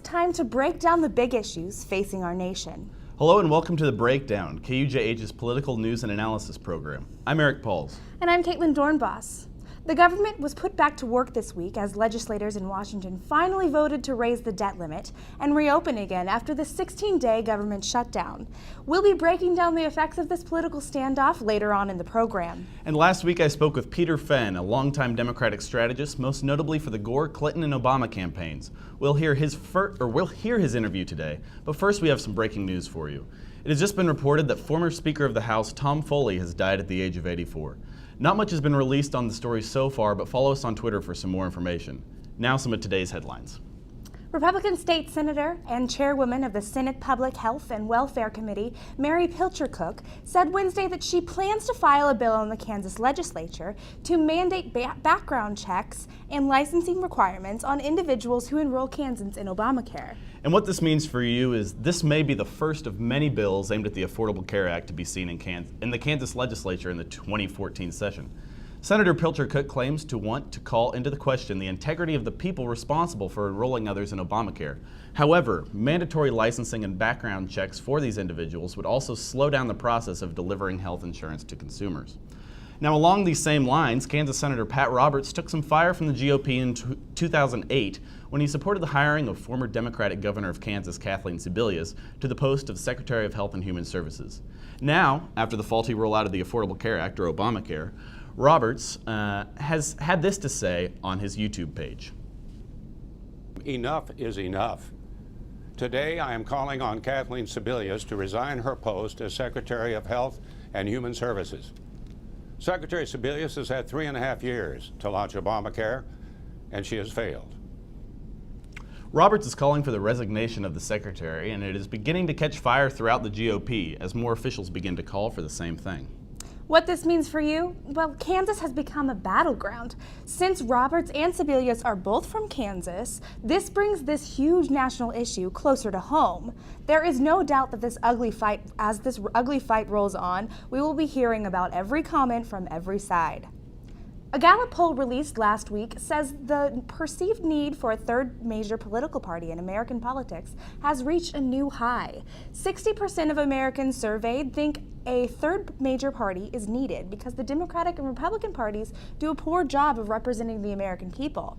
time to break down the big issues facing our nation. Hello and welcome to The Breakdown, KUJH's political news and analysis program. I'm Eric Pauls. And I'm Caitlin Dornbos. The government was put back to work this week as legislators in Washington finally voted to raise the debt limit and reopen again after the 16-day government shutdown. We'll be breaking down the effects of this political standoff later on in the program. And last week I spoke with Peter Fenn, a longtime Democratic strategist, most notably for the Gore, Clinton, and Obama campaigns. We'll hear his interview today, but first we have some breaking news for you. It has just been reported that former Speaker of the House Tom Foley has died at the age of 84. Not much has been released on the story so far, but follow us on Twitter for some more information. Now some of today's headlines. Republican State Senator and Chairwoman of the Senate Public Health and Welfare Committee, Mary Pilcher Cook, said Wednesday that she plans to file a bill in the Kansas legislature to mandate background checks and licensing requirements on individuals who enroll Kansans in Obamacare. And what this means for you is this may be the first of many bills aimed at the Affordable Care Act to be seen in the Kansas legislature in the 2014 session. Senator Pilcher Cook claims to want to call into the question the integrity of the people responsible for enrolling others in Obamacare. However, mandatory licensing and background checks for these individuals would also slow down the process of delivering health insurance to consumers. Now, along these same lines, Kansas Senator Pat Roberts took some fire from the GOP in 2008 when he supported the hiring of former Democratic Governor of Kansas, Kathleen Sebelius, to the post of Secretary of Health and Human Services. Now, after the faulty rollout of the Affordable Care Act, or Obamacare, Roberts has had this to say on his YouTube page. Enough is enough. Today I am calling on Kathleen Sebelius to resign her post as Secretary of Health and Human Services. Secretary Sebelius has had 3.5 years to launch Obamacare, and she has failed. Roberts is calling for the resignation of the secretary, and it is beginning to catch fire throughout the GOP as more officials begin to call for the same thing. What this means for you? Well, Kansas has become a battleground. Since Roberts and Sebelius are both from Kansas, this brings this huge national issue closer to home. There is no doubt that as this ugly fight rolls on, we will be hearing about every comment from every side. A Gallup poll released last week says the perceived need for a third major political party in American politics has reached a new high. 60% of Americans surveyed think a third major party is needed because the Democratic and Republican parties do a poor job of representing the American people.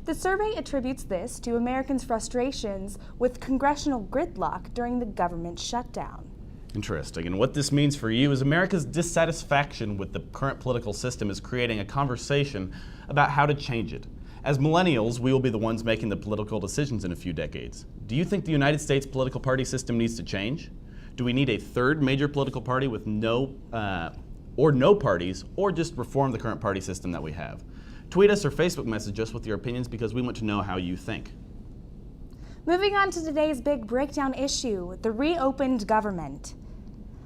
The survey attributes this to Americans' frustrations with congressional gridlock during the government shutdown. Interesting. And what this means for you is America's dissatisfaction with the current political system is creating a conversation about how to change it. As millennials, we will be the ones making the political decisions in a few decades. Do you think the United States political party system needs to change? Do we need a third major political party with no parties, or just reform the current party system that we have? Tweet us or Facebook message us with your opinions because we want to know how you think. Moving on to today's big breakdown issue, the reopened government.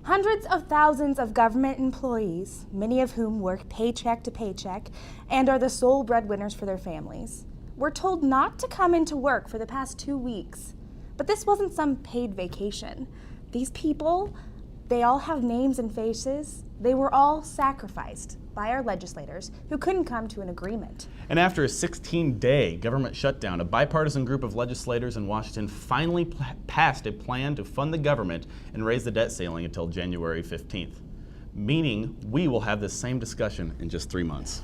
Hundreds of thousands of government employees, many of whom work paycheck to paycheck and are the sole breadwinners for their families, were told not to come into work for the past 2 weeks. But this wasn't some paid vacation. These people, they all have names and faces. They were all sacrificed by our legislators who couldn't come to an agreement. And after a 16-day government shutdown, a bipartisan group of legislators in Washington finally passed a plan to fund the government and raise the debt ceiling until January 15th, meaning we will have this same discussion in just 3 months.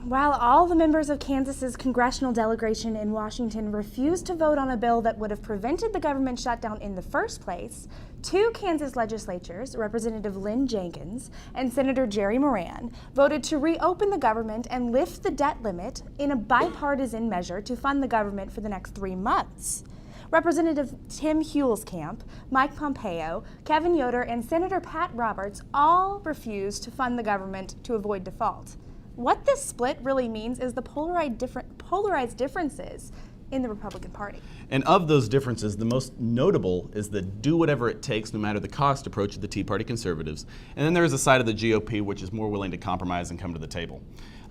While all the members of Kansas's congressional delegation in Washington refused to vote on a bill that would have prevented the government shutdown in the first place, 2 Kansas legislatures, Representative Lynn Jenkins and Senator Jerry Moran, voted to reopen the government and lift the debt limit in a bipartisan measure to fund the government for the next 3 months. Representative Tim Huelskamp, Mike Pompeo, Kevin Yoder, and Senator Pat Roberts all refused to fund the government to avoid default. What this split really means is the polarized differences in the Republican Party. And of those differences, the most notable is the do whatever it takes, no matter the cost approach of the Tea Party conservatives. And then there is a side of the GOP which is more willing to compromise and come to the table.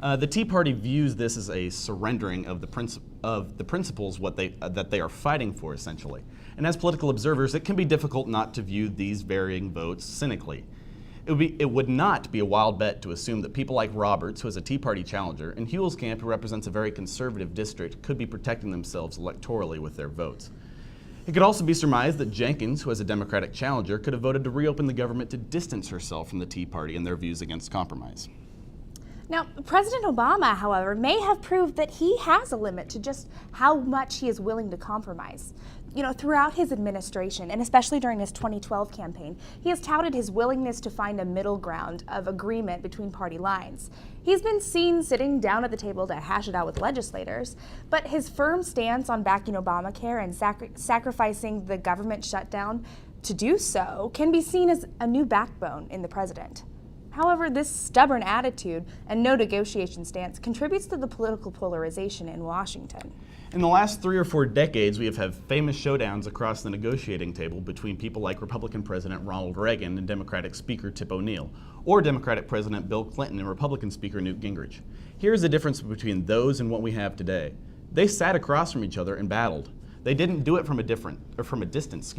The Tea Party views this as a surrendering of the principles that they are fighting for, essentially. And as political observers, it can be difficult not to view these varying votes cynically. It would not be a wild bet to assume that people like Roberts, who is a Tea Party challenger, and Huelskamp, who represents a very conservative district, could be protecting themselves electorally with their votes. It could also be surmised that Jenkins, who has a Democratic challenger, could have voted to reopen the government to distance herself from the Tea Party and their views against compromise. Now, President Obama, however, may have proved that he has a limit to just how much he is willing to compromise. You know, throughout his administration, and especially during his 2012 campaign, he has touted his willingness to find a middle ground of agreement between party lines. He's been seen sitting down at the table to hash it out with legislators, but his firm stance on backing Obamacare and sacrificing the government shutdown to do so can be seen as a new backbone in the president. However, this stubborn attitude and no negotiation stance contributes to the political polarization in Washington. In the last 3 or 4 decades, we have had famous showdowns across the negotiating table between people like Republican President Ronald Reagan and Democratic Speaker Tip O'Neill, or Democratic President Bill Clinton and Republican Speaker Newt Gingrich. Here's the difference between those and what we have today. They sat across from each other and battled. They didn't do it from a distance.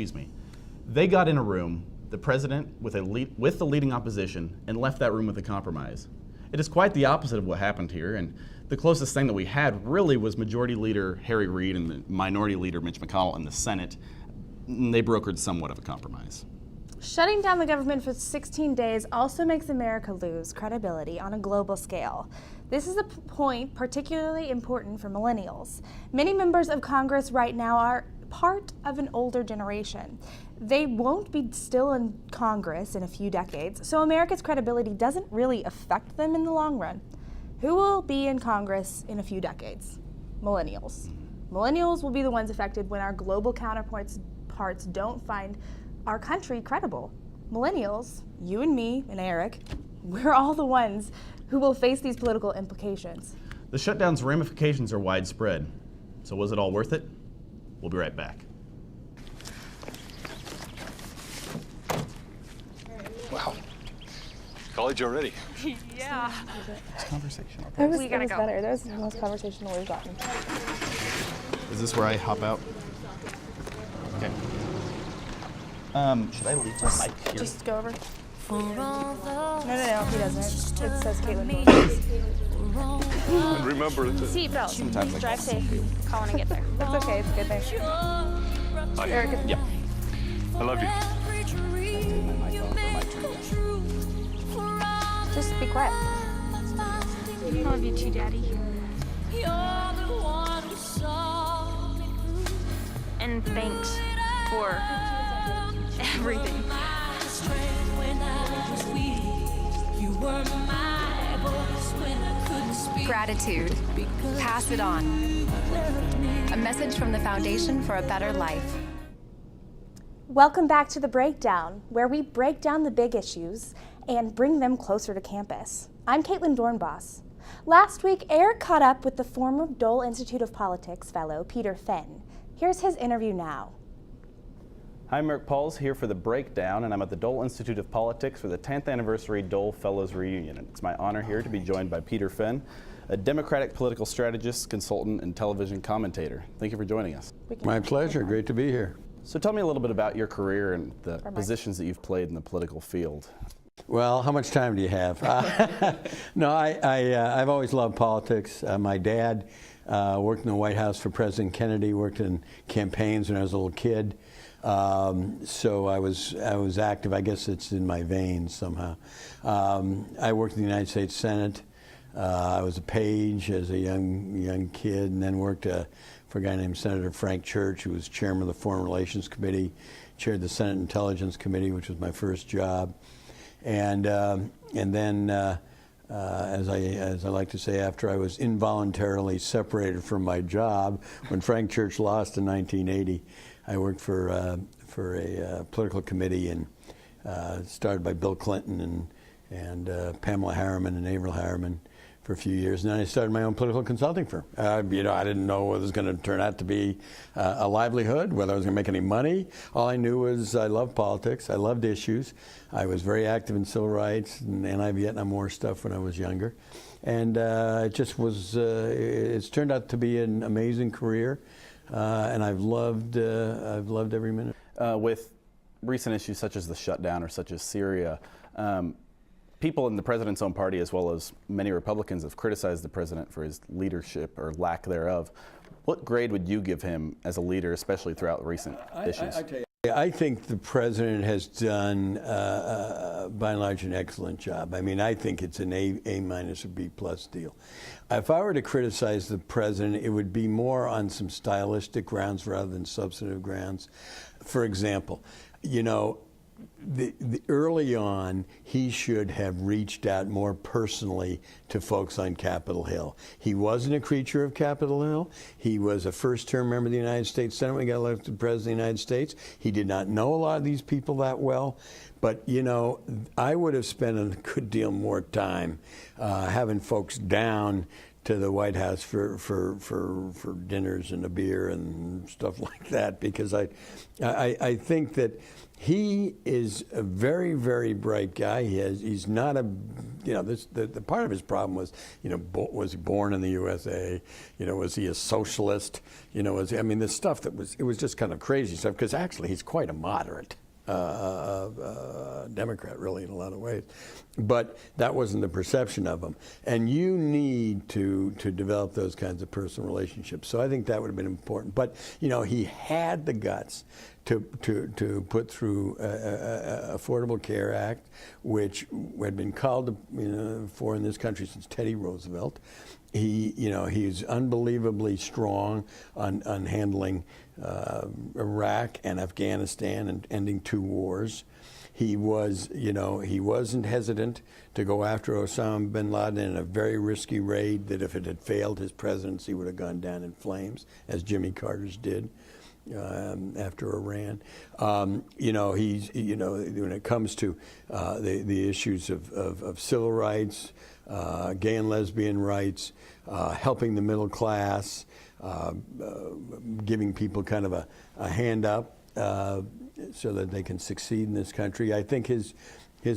They got in a room, the president with the leading opposition, and left that room with a compromise. It is quite the opposite of what happened here, and the closest thing that we had really was Majority Leader Harry Reid and the Minority Leader Mitch McConnell in the Senate. They brokered somewhat of a compromise. Shutting down the government for 16 days also makes America lose credibility on a global scale. This is a point particularly important for millennials. Many members of Congress right now are part of an older generation. They won't be still in Congress in a few decades, so America's credibility doesn't really affect them in the long run. Who will be in Congress in a few decades? Millennials. Millennials will be the ones affected when our global counterparts don't find our country credible. Millennials, you and me and Eric, we're all the ones who will face these political implications. The shutdown's ramifications are widespread. So was it all worth it? We'll be right back. Wow. College already. Yeah. It's conversational. That was better. That was the most conversational we've gotten. Is this where I hop out? Okay. Should I leave my mic here? Just go over. No, he doesn't. It says Caitlin. And remember that. Seatbelt. Sometimes I Drive call safe. Call when I get there. That's okay. It's a good thing. Eric, Yeah. I love you. just be quiet. I love you too, Daddy. And thanks for everything. Gratitude. Pass it on. A message from the Foundation for a Better Life. Welcome back to The Breakdown, where we break down the big issues and bring them closer to campus. I'm Caitlin Dornbos. Last week, Eric caught up with the former Dole Institute of Politics fellow, Peter Fenn. Here's his interview now. Hi, I'm Eric Pauls here for The Breakdown, and I'm at the Dole Institute of Politics for the 10th Anniversary Dole Fellows Reunion. And it's my honor here to be joined by Peter Fenn, a Democratic political strategist, consultant, and television commentator. Thank you for joining us. My pleasure. Great to be here. So tell me a little bit about your career and the positions that you've played in the political field. Well, how much time do you have? No, I've always loved politics. My dad worked in the White House for President Kennedy, worked in campaigns when I was a little kid. So I was active. I guess it's in my veins somehow. I worked in the United States Senate. I was a page as a young kid, and then worked for a guy named Senator Frank Church, who was chairman of the Foreign Relations Committee, chaired the Senate Intelligence Committee, which was my first job, and then, as I like to say, after I was involuntarily separated from my job when Frank Church lost in 1980, I worked for a political committee and started by Bill Clinton and Pamela Harriman and Avril Harriman for a few years, and then I started my own political consulting firm. I didn't know whether it was going to turn out to be a livelihood, whether I was going to make any money. All I knew was I loved politics. I loved issues. I was very active in civil rights and anti-Vietnam War stuff when I was younger, and it just was. It's turned out to be an amazing career, and I've loved every minute. With recent issues such as the shutdown or such as Syria, people in the president's own party, as well as many Republicans, have criticized the president for his leadership or lack thereof. What grade would you give him as a leader, especially throughout recent issues? I tell you, I think the president has done, by and large, an excellent job. I mean, I think it's an A minus or B plus deal. If I were to criticize the president, it would be more on some stylistic grounds rather than substantive grounds. For example, you know, early on, he should have reached out more personally to folks on Capitol Hill. He wasn't a creature of Capitol Hill. He was a first-term member of the United States Senate when he got elected president of the United States. He did not know a lot of these people that well. But, you know, I would have spent a good deal more time having folks down to the White House for dinners and a beer and stuff like that, because I think that he is a very, very bright guy. He's not a, you know, the part of his problem was, you know, was he born in the USA? You know, was he a socialist? You know, I mean, this stuff it was just kind of crazy stuff, because actually he's quite a moderate Democrat, really, in a lot of ways. But that wasn't the perception of him. And you need to develop those kinds of personal relationships. So I think that would have been important. But, you know, he had the guts to put through Affordable Care Act, which had been called for in this country since Teddy Roosevelt. He's unbelievably strong on handling Iraq and Afghanistan and ending 2 wars. He wasn't hesitant to go after Osama bin Laden in a very risky raid that, if it had failed, his presidency would have gone down in flames, as Jimmy Carter's did after Iran. When it comes to the issues of civil rights, gay and lesbian rights, helping the middle class, giving people kind of a hand up so that they can succeed in this country. I think his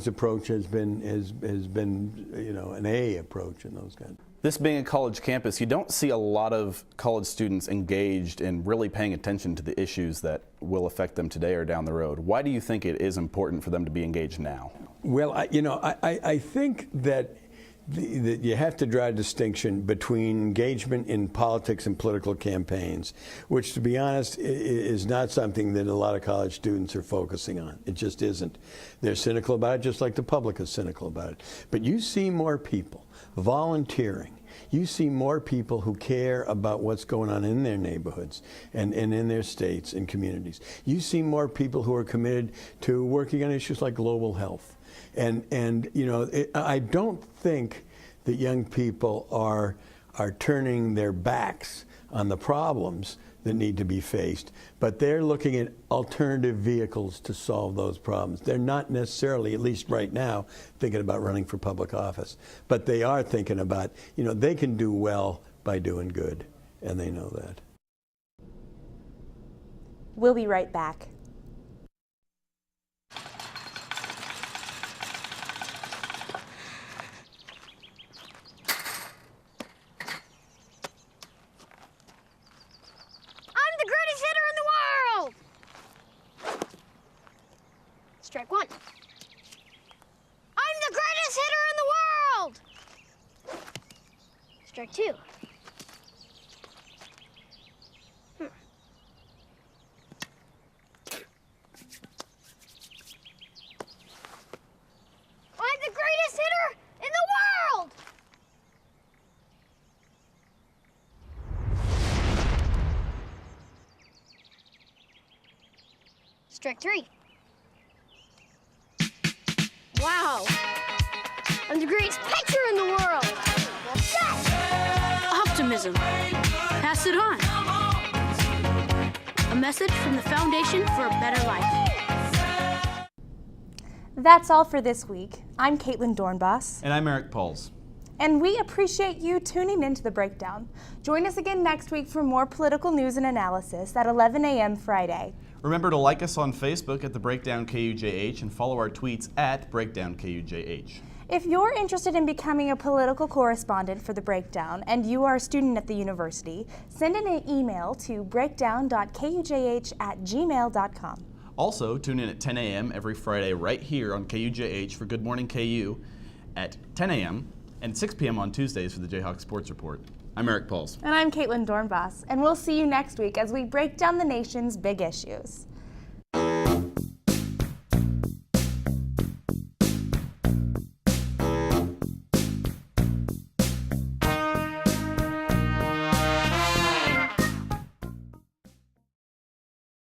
approach has been an A approach in those kinds. This being a college campus, you don't see a lot of college students engaged in really paying attention to the issues that will affect them today or down the road. Why do you think it is important for them to be engaged now? Well, I think that you have to draw a distinction between engagement in politics and political campaigns, which, to be honest, is not something that a lot of college students are focusing on. It just isn't. They're cynical about it, just like the public is cynical about it. But you see more people volunteering. You see more people who care about what's going on in their neighborhoods and in their states and communities. You see more people who are committed to working on issues like global health. And I don't think that young people are turning their backs on the problems that need to be faced, but they're looking at alternative vehicles to solve those problems. They're not necessarily, at least right now, thinking about running for public office, but they are thinking about, they can do well by doing good, and they know that. We'll be right back. Strike 1. I'm the greatest hitter in the world! Strike 2. I'm the greatest hitter in the world! Strike 3. Wow, I'm the greatest pitcher in the world. Optimism. Pass it on. A message from the Foundation for a Better Life. That's all for this week. I'm Caitlin Dornbos. And I'm Eric Pauls. And we appreciate you tuning into The Breakdown. Join us again next week for more political news and analysis at 11 a.m. Friday. Remember to like us on Facebook at The Breakdown KUJH and follow our tweets at Breakdown KUJH. If you're interested in becoming a political correspondent for The Breakdown and you are a student at the university, send in an email to breakdown.kujh@gmail.com. Also, tune in at 10 a.m. every Friday right here on KUJH for Good Morning KU at 10 a.m. and 6 p.m. on Tuesdays for the Jayhawk Sports Report. I'm Eric Pauls. And I'm Caitlin Dornbos, and we'll see you next week as we break down the nation's big issues.